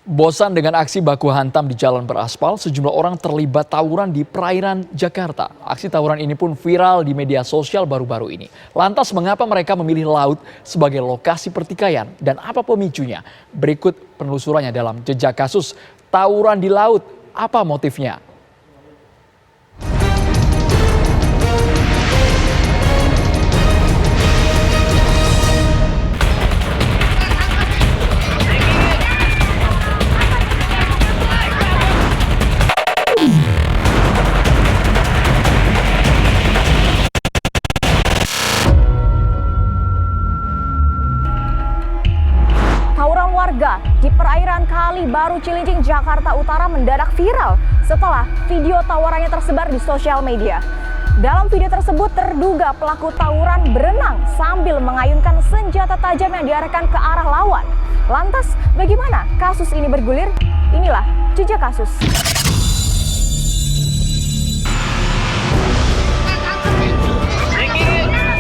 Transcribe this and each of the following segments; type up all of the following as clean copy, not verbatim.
Bosan dengan aksi baku hantam di jalan beraspal, sejumlah orang terlibat tawuran di perairan Jakarta. Aksi tawuran ini pun viral di media sosial baru-baru ini. Lantas mengapa mereka memilih laut sebagai lokasi pertikaian dan apa pemicunya? Berikut penelusurannya dalam jejak kasus tawuran di laut. Apa motifnya? Tawuran warga di perairan Kali Baru Cilincing, Jakarta Utara mendadak viral setelah video tawurannya tersebar di sosial media. Dalam video tersebut terduga pelaku tawuran berenang sambil mengayunkan senjata tajam yang diarahkan ke arah lawan. Lantas bagaimana kasus ini bergulir? Inilah jejak kasus.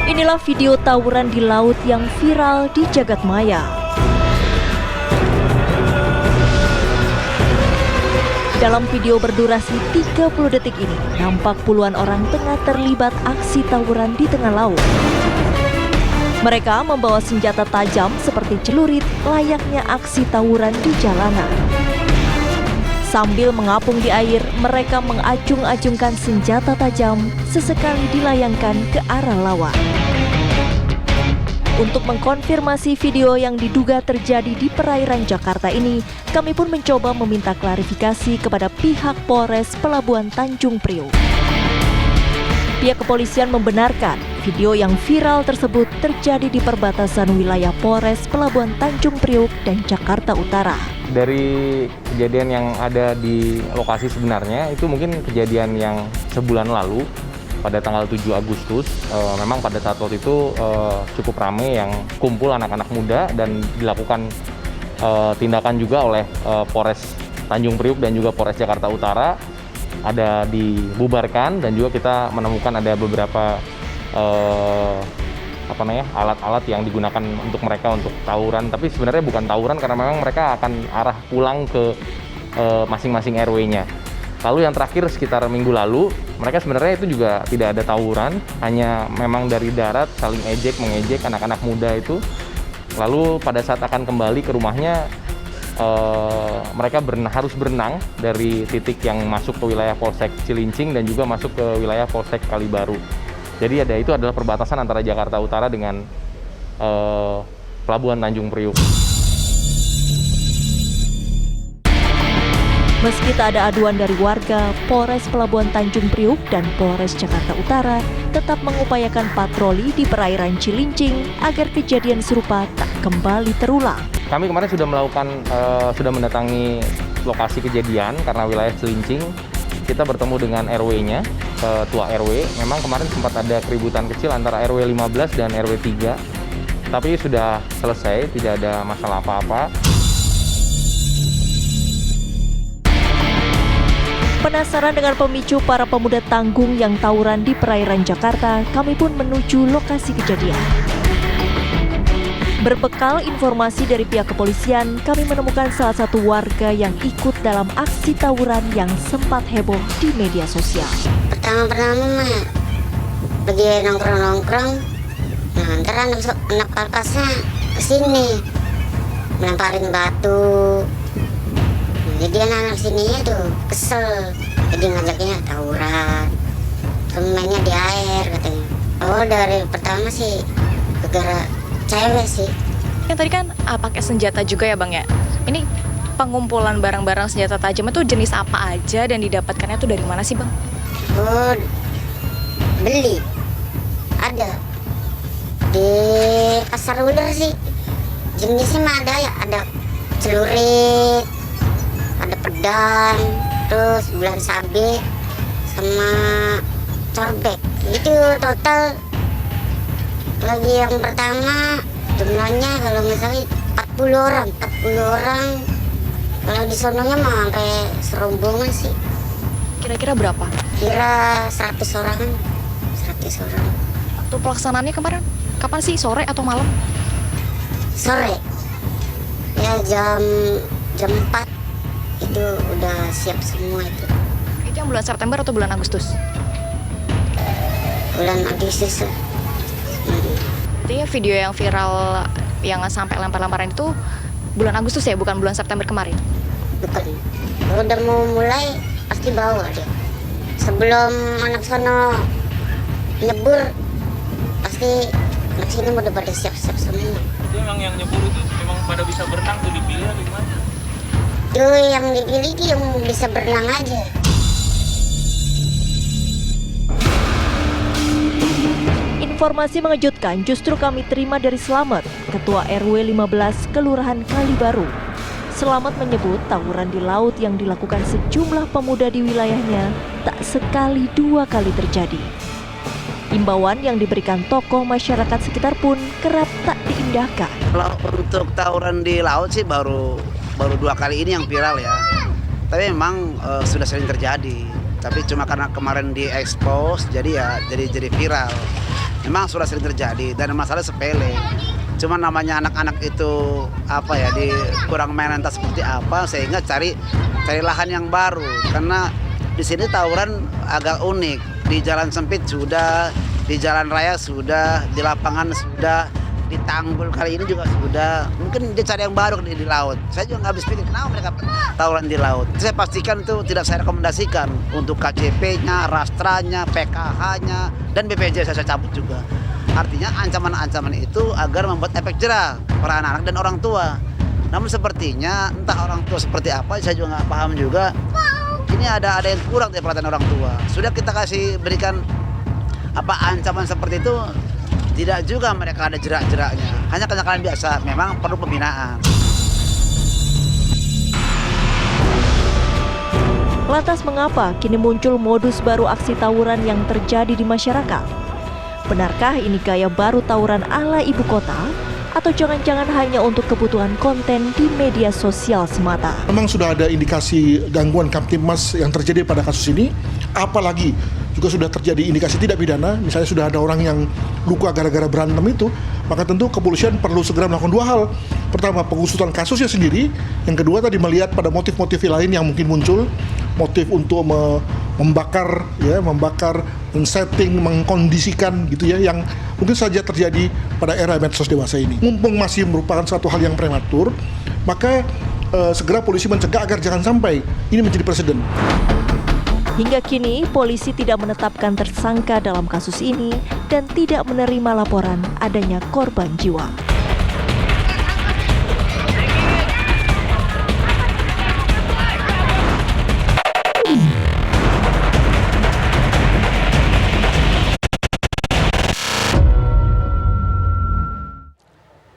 Inilah video tawuran di laut yang viral di jagat maya. Dalam video berdurasi 30 detik ini, nampak puluhan orang tengah terlibat aksi tawuran di tengah laut. Mereka membawa senjata tajam seperti celurit, layaknya aksi tawuran di jalanan. Sambil mengapung di air, mereka mengacung-acungkan senjata tajam, sesekali dilayangkan ke arah lawan. Untuk mengkonfirmasi video yang diduga terjadi di perairan Jakarta ini, kami pun mencoba meminta klarifikasi kepada pihak Polres Pelabuhan Tanjung Priok. Pihak kepolisian membenarkan video yang viral tersebut terjadi di perbatasan wilayah Polres Pelabuhan Tanjung Priok dan Jakarta Utara. Dari kejadian yang ada di lokasi sebenarnya, itu mungkin kejadian yang sebulan lalu, pada tanggal 7 Agustus, memang pada saat waktu itu cukup ramai yang kumpul anak-anak muda dan dilakukan tindakan juga oleh Polres Tanjung Priok dan juga Polres Jakarta Utara. Ada dibubarkan dan juga kita menemukan ada beberapa alat-alat yang digunakan untuk mereka untuk tawuran. Tapi sebenarnya bukan tawuran karena memang mereka akan arah pulang ke masing-masing RW-nya. Lalu yang terakhir sekitar minggu lalu, mereka sebenarnya itu juga tidak ada tawuran, hanya memang dari darat saling mengejek anak-anak muda itu. Lalu pada saat akan kembali ke rumahnya, mereka harus berenang dari titik yang masuk ke wilayah Polsek Cilincing dan juga masuk ke wilayah Polsek Kali Baru. Jadi itu adalah perbatasan antara Jakarta Utara dengan Pelabuhan Tanjung Priok. Meski tak ada aduan dari warga, Polres Pelabuhan Tanjung Priok dan Polres Jakarta Utara tetap mengupayakan patroli di perairan Cilincing agar kejadian serupa tak kembali terulang. Kami kemarin sudah mendatangi lokasi kejadian karena wilayah Cilincing. Kita bertemu dengan RW-nya, ketua RW. Memang kemarin sempat ada keributan kecil antara RW 15 dan RW 3. Tapi sudah selesai, tidak ada masalah apa-apa. Penasaran dengan pemicu para pemuda tanggung yang tawuran di perairan Jakarta, kami pun menuju lokasi kejadian. Berbekal informasi dari pihak kepolisian, kami menemukan salah satu warga yang ikut dalam aksi tawuran yang sempat heboh di media sosial. Pertama mah lagi nongkrong, nah ntar anak kalpasnya kesini melemparin batu. Jadi anak-anak sininya tuh kesel, jadi ngajaknya tawuran, mainnya di air katanya. Oh dari pertama sih gara-gara cewek sih. Yang tadi kan pakai senjata juga ya Bang ya. Ini pengumpulan barang-barang senjata tajam itu jenis apa aja dan didapatkannya tuh dari mana sih Bang? Oh beli, ada di pasar ular sih. Jenisnya mah ada ya, ada celurit, ada pedang, terus bulan sabit, sama corbek. Itu total lagi yang pertama jumlahnya kalau misalnya 40 orang. Kalau di sononya mah sampai serombongan sih. Kira-kira berapa? Kira 100 orang. Waktu pelaksanaannya kemarin, kapan sih? Sore atau malam? Sore. Ya jam jam 4 itu udah siap semua itu. Itu yang bulan September atau bulan Agustus? Bulan Agustus. Itu ya video yang viral yang sampai lempar-lemparan itu bulan Agustus ya, bukan bulan September kemarin? Bukan. Kalau udah mau mulai pasti bawa dia. Sebelum anak sono nyebur pasti anak sini udah pada siap-siap semua. Itu memang yang nyebur itu memang pada bisa berenang tuh, dipilih atau gimana? Itu yang dipilih itu yang bisa berenang aja. Informasi mengejutkan justru kami terima dari Slamet, Ketua RW 15 Kelurahan Kalibaru. Slamet menyebut tawuran di laut yang dilakukan sejumlah pemuda di wilayahnya tak sekali dua kali terjadi. Imbauan yang diberikan tokoh masyarakat sekitar pun kerap tak diindahkan. Kalau untuk tawuran di laut sih baru 2 kali ini yang viral ya. Tapi memang sudah sering terjadi. Tapi cuma karena kemarin diekspos jadi viral. Memang sudah sering terjadi dan masalah sepele. Cuma namanya anak-anak itu di kurang mental seperti apa sehingga cari lahan yang baru. Karena di sini tawuran agak unik. Di jalan sempit sudah, di jalan raya sudah, di lapangan sudah, di tanggul kali ini juga sudah. Mungkin dia cari yang baru di laut. Saya juga nggak habis pikir kenapa mereka tawuran di laut. Saya pastikan itu tidak saya rekomendasikan untuk KCP-nya, Rastranya, PKH-nya, dan BPJ saya cabut juga. Artinya ancaman-ancaman itu agar membuat efek jerah para anak-anak dan orang tua. Namun sepertinya entah orang tua seperti apa, saya juga nggak paham juga. Ini ada yang kurang dari perhatian orang tua. Sudah kita berikan ancaman seperti itu, tidak juga mereka ada jerak-jeraknya. Hanya kenakalan biasa, memang perlu pembinaan. Lantas mengapa kini muncul modus baru aksi tawuran yang terjadi di masyarakat? Benarkah ini gaya baru tawuran ala ibu kota? Atau jangan-jangan hanya untuk kebutuhan konten di media sosial semata? Memang sudah ada indikasi gangguan Kamtibmas yang terjadi pada kasus ini, apalagi juga sudah terjadi indikasi tidak pidana, misalnya sudah ada orang yang luka gara-gara berantem itu, maka tentu kepolisian perlu segera melakukan 2 hal. Pertama, pengusutan kasusnya sendiri, yang kedua tadi melihat pada motif-motif lain yang mungkin muncul, motif untuk membakar, men-setting, mengkondisikan gitu ya, yang mungkin saja terjadi pada era medsos dewasa ini. Mumpung masih merupakan satu hal yang prematur, maka segera polisi mencegah agar jangan sampai ini menjadi presiden. Hingga kini, polisi tidak menetapkan tersangka dalam kasus ini dan tidak menerima laporan adanya korban jiwa.